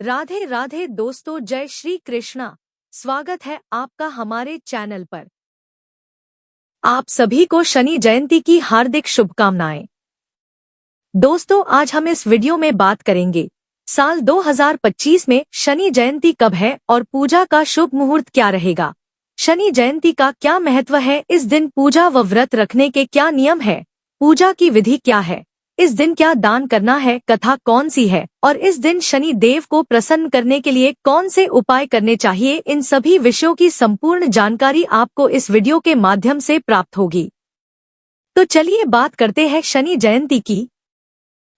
राधे राधे दोस्तों, जय श्री कृष्णा। स्वागत है आपका हमारे चैनल पर। आप सभी को शनि जयंती की हार्दिक शुभकामनाएं। दोस्तों, आज हम इस वीडियो में बात करेंगे साल 2025 में शनि जयंती कब है और पूजा का शुभ मुहूर्त क्या रहेगा। शनि जयंती का क्या महत्व है, इस दिन पूजा व व्रत रखने के क्या नियम है, पूजा की विधि क्या है, इस दिन क्या दान करना है, कथा कौन सी है और इस दिन शनि देव को प्रसन्न करने के लिए कौन से उपाय करने चाहिए, इन सभी विषयों की संपूर्ण जानकारी आपको इस वीडियो के माध्यम से प्राप्त होगी। तो चलिए बात करते हैं शनि जयंती की।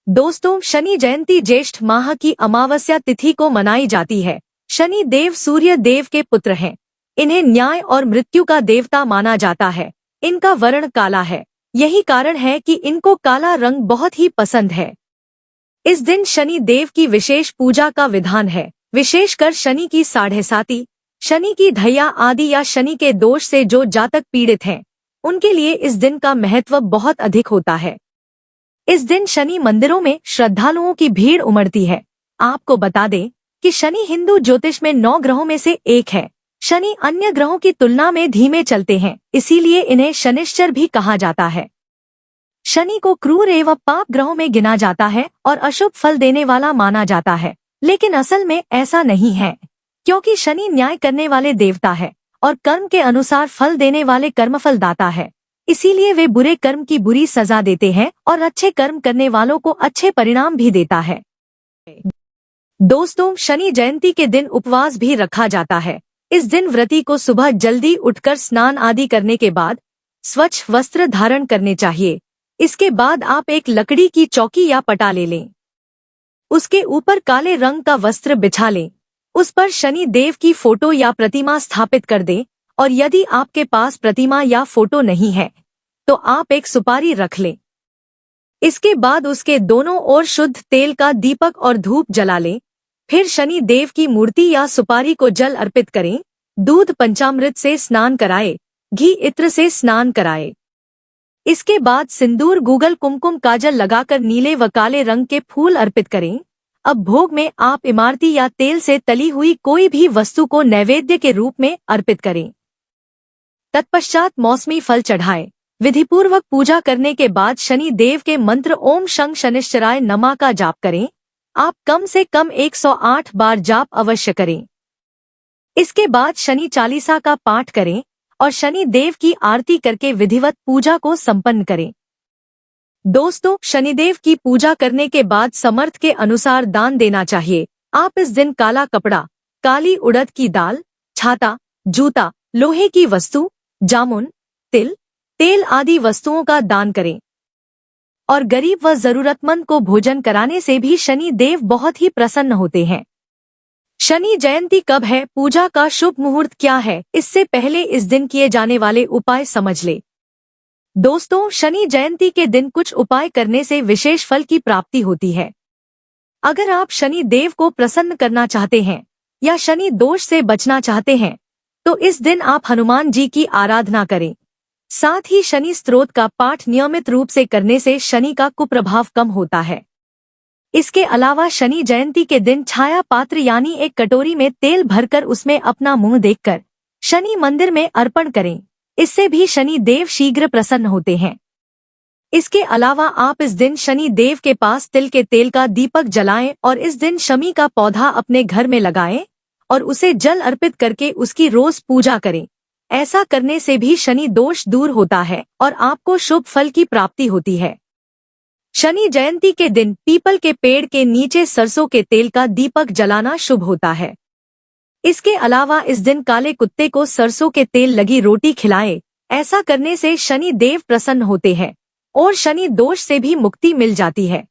दोस्तों, शनि जयंती ज्येष्ठ माह की अमावस्या तिथि को मनाई जाती है। शनि देव सूर्य देव के पुत्र हैं। इन्हें न्याय और मृत्यु का देवता माना जाता है। इनका वर्ण काला है। यही कारण है कि इनको काला रंग बहुत ही पसंद है। इस दिन शनि देव की विशेष पूजा का विधान है, विशेषकर शनि की 7.5, शनि की ढैया आदि या शनि के दोष से जो जातक पीड़ित हैं, उनके लिए इस दिन का महत्व बहुत अधिक होता है। इस दिन शनि मंदिरों में श्रद्धालुओं की भीड़ उमड़ती है। आपको बता दें कि शनि हिंदू ज्योतिष में 9 ग्रहों में से एक है। शनि अन्य ग्रहों की तुलना में धीमे चलते हैं, इसीलिए इन्हें शनिश्चर भी कहा जाता है। शनि को क्रूर एवं पाप ग्रहों में गिना जाता है और अशुभ फल देने वाला माना जाता है, लेकिन असल में ऐसा नहीं है, क्योंकि शनि न्याय करने वाले देवता है और कर्म के अनुसार फल देने वाले कर्मफल दाता है। इसीलिए वे बुरे कर्म की बुरी सजा देते हैं और अच्छे कर्म करने वालों को अच्छे परिणाम भी देता है। दोस्तों, शनि जयंती के दिन उपवास भी रखा जाता है। इस दिन व्रती को सुबह जल्दी उठकर स्नान आदि करने के बाद स्वच्छ वस्त्र धारण करने चाहिए। इसके बाद आप एक लकड़ी की चौकी या पटा ले लें। उसके ऊपर काले रंग का वस्त्र बिछा लें। उस पर शनि देव की फोटो या प्रतिमा स्थापित कर दें, और यदि आपके पास प्रतिमा या फोटो नहीं है तो आप एक सुपारी रख लें। इसके बाद उसके दोनों ओर शुद्ध तेल का दीपक और धूप जला लें। फिर शनि देव की मूर्ति या सुपारी को जल अर्पित करें। दूध पंचामृत से स्नान कराए, घी इत्र से स्नान कराए। इसके बाद सिंदूर गूगल कुमकुम काजल लगाकर नीले व काले रंग के फूल अर्पित करें। अब भोग में आप इमरती या तेल से तली हुई कोई भी वस्तु को नैवेद्य के रूप में अर्पित करें। तत्पश्चात मौसमी फल चढ़ाएं। विधिपूर्वक पूजा करने के बाद शनि देव के मंत्र ओम शं शनिश्चराय नमः का जाप करें। आप कम से कम 108 बार जाप अवश्य करें। इसके बाद शनि चालीसा का पाठ करें और शनि देव की आरती करके विधिवत पूजा को संपन्न करें। दोस्तों, शनिदेव की पूजा करने के बाद समर्थ के अनुसार दान देना चाहिए। आप इस दिन काला कपड़ा, काली उड़द की दाल, छाता, जूता, लोहे की वस्तु, जामुन, तिल, तेल आदि वस्तुओं का दान करें। और गरीब व जरूरतमंद को भोजन कराने से भी शनि देव बहुत ही प्रसन्न होते हैं। शनि जयंती कब है, पूजा का शुभ मुहूर्त क्या है, इससे पहले इस दिन किए जाने वाले उपाय समझ ले। दोस्तों, शनि जयंती के दिन कुछ उपाय करने से विशेष फल की प्राप्ति होती है। अगर आप शनि देव को प्रसन्न करना चाहते हैं या शनि दोष से बचना चाहते हैं तो इस दिन आप हनुमान जी की आराधना करें। साथ ही शनि स्तोत्र का पाठ नियमित रूप से करने से शनि का कुप्रभाव कम होता है। इसके अलावा शनि जयंती के दिन छाया पात्र यानी एक कटोरी में तेल भरकर उसमें अपना मुंह देखकर शनि मंदिर में अर्पण करें। इससे भी शनि देव शीघ्र प्रसन्न होते हैं। इसके अलावा आप इस दिन शनि देव के पास तिल के तेल का दीपक जलाएं और इस दिन शमी का पौधा अपने घर में लगाएं और उसे जल अर्पित करके उसकी रोज पूजा करें। ऐसा करने से भी शनि दोष दूर होता है और आपको शुभ फल की प्राप्ति होती है। शनि जयंती के दिन पीपल के पेड़ के नीचे सरसों के तेल का दीपक जलाना शुभ होता है। इसके अलावा इस दिन काले कुत्ते को सरसों के तेल लगी रोटी खिलाएं। ऐसा करने से शनि देव प्रसन्न होते हैं और शनि दोष से भी मुक्ति मिल जाती है।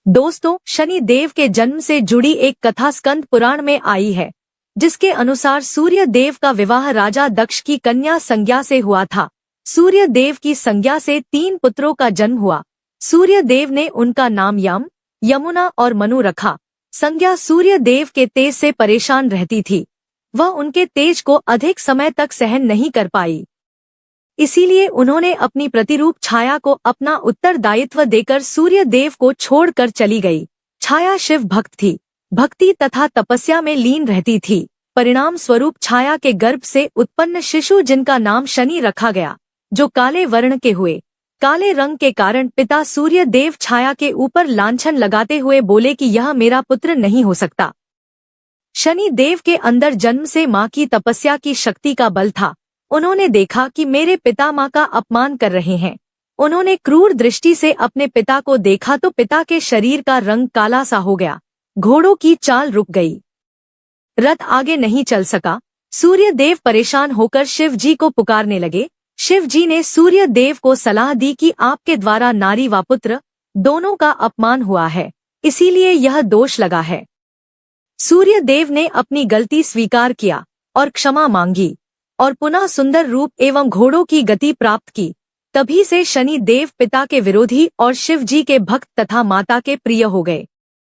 दोस्तों, शनि देव के जन्म से जुड़ी एक कथा स्कंद पुराण में आई है, जिसके अनुसार सूर्य देव का विवाह राजा दक्ष की कन्या संज्ञा से हुआ था। सूर्य देव की संज्ञा से 3 पुत्रों का जन्म हुआ। सूर्य देव ने उनका नाम यम, यमुना और मनु रखा। संज्ञा सूर्य देव के तेज से परेशान रहती थी। वह उनके तेज को अधिक समय तक सहन नहीं कर पाई। इसीलिए उन्होंने अपनी प्रतिरूप छाया को अपना उत्तरदायित्व देकर सूर्य देव को छोड़कर चली गई। छाया शिव भक्त थी। भक्ति तथा तपस्या में लीन रहती थी। परिणाम स्वरूप छाया के गर्भ से उत्पन्न शिशु जिनका नाम शनि रखा गया, जो काले वर्ण के हुए। काले रंग के कारण पिता सूर्य देव छाया के ऊपर लांछन लगाते हुए बोले कि यह मेरा पुत्र नहीं हो सकता। शनि देव के अंदर जन्म से माँ की तपस्या की शक्ति का बल था। उन्होंने देखा कि मेरे पिता माँ का अपमान कर रहे हैं। उन्होंने क्रूर दृष्टि से अपने पिता को देखा तो पिता के शरीर का रंग काला सा हो गया। घोड़ों की चाल रुक गई। रथ आगे नहीं चल सका। सूर्य देव परेशान होकर शिव जी को पुकारने लगे। शिव जी ने सूर्य देव को सलाह दी कि आपके द्वारा नारी व पुत्र दोनों का अपमान हुआ है, इसीलिए यह दोष लगा है। सूर्य देव ने अपनी गलती स्वीकार किया और क्षमा मांगी और पुनः सुंदर रूप एवं घोड़ों की गति प्राप्त की। तभी से शनि देव पिता के विरोधी और शिव जी के भक्त तथा माता के प्रिय हो गए।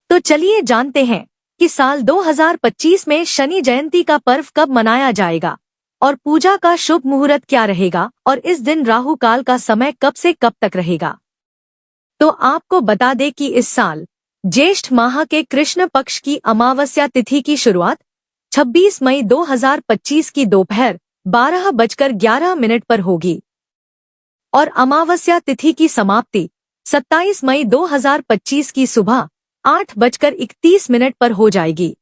तो चलिए जानते हैं कि साल 2025 में शनि जयंती का पर्व कब मनाया जाएगा और पूजा का शुभ मुहूर्त क्या रहेगा और इस दिन राहु काल का समय कब से कब तक रहेगा। तो आपको बता दें कि इस साल ज्येष्ठ माह के कृष्ण पक्ष की अमावस्या तिथि की शुरुआत 26 मई 2025 की दोपहर 12:11 पर होगी और अमावस्या तिथि की समाप्ति 27 मई 2025 की सुबह 8:31 पर हो जाएगी।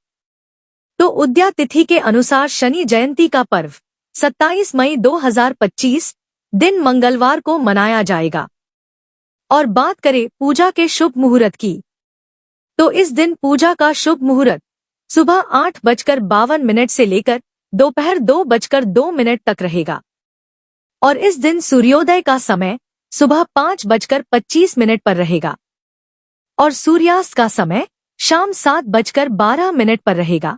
तो उदया तिथि के अनुसार शनि जयंती का पर्व 27 मई 2025 दिन मंगलवार को मनाया जाएगा। और बात करें पूजा के शुभ मुहूर्त की, तो इस दिन पूजा का शुभ मुहूर्त सुबह 8:52 से लेकर दोपहर 2:02 तक रहेगा और इस दिन सूर्योदय का समय सुबह 5:25 पर रहेगा और सूर्यास्त का समय शाम 7:12 पर रहेगा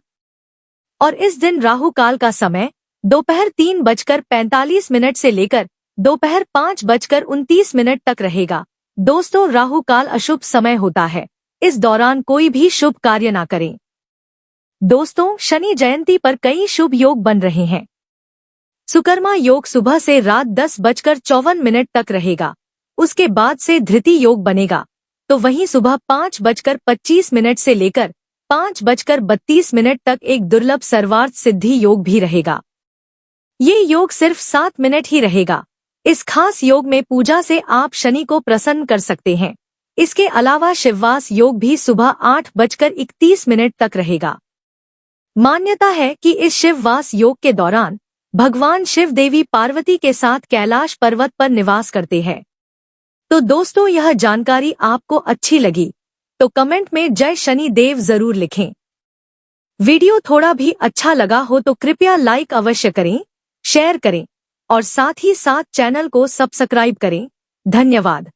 और इस दिन राहु काल का समय दोपहर 3:45 से लेकर दोपहर 5:29 तक रहेगा। दोस्तों, राहु काल अशुभ समय होता है, इस दौरान कोई भी शुभ कार्य ना करें। दोस्तों, शनि जयंती पर कई शुभ योग बन रहे हैं। सुकर्मा योग सुबह से रात 10:54 तक रहेगा। उसके बाद से धृति योग बनेगा, तो वहीं सुबह 5:25 से लेकर 5:32 तक एक दुर्लभ सर्वार्थ सिद्धि योग भी रहेगा। ये योग सिर्फ 7 मिनट ही रहेगा। इस खास योग में पूजा से आप शनि को प्रसन्न कर सकते हैं। इसके अलावा शिववास योग भी सुबह 8:31 तक रहेगा। मान्यता है कि इस शिववास योग के दौरान भगवान शिव देवी पार्वती के साथ कैलाश पर्वत पर निवास करते हैं। तो दोस्तों, यह जानकारी आपको अच्छी लगी तो कमेंट में जय शनि देव जरूर लिखें। वीडियो थोड़ा भी अच्छा लगा हो तो कृपया लाइक अवश्य करें, शेयर करें और साथ ही साथ चैनल को सब्सक्राइब करें। धन्यवाद।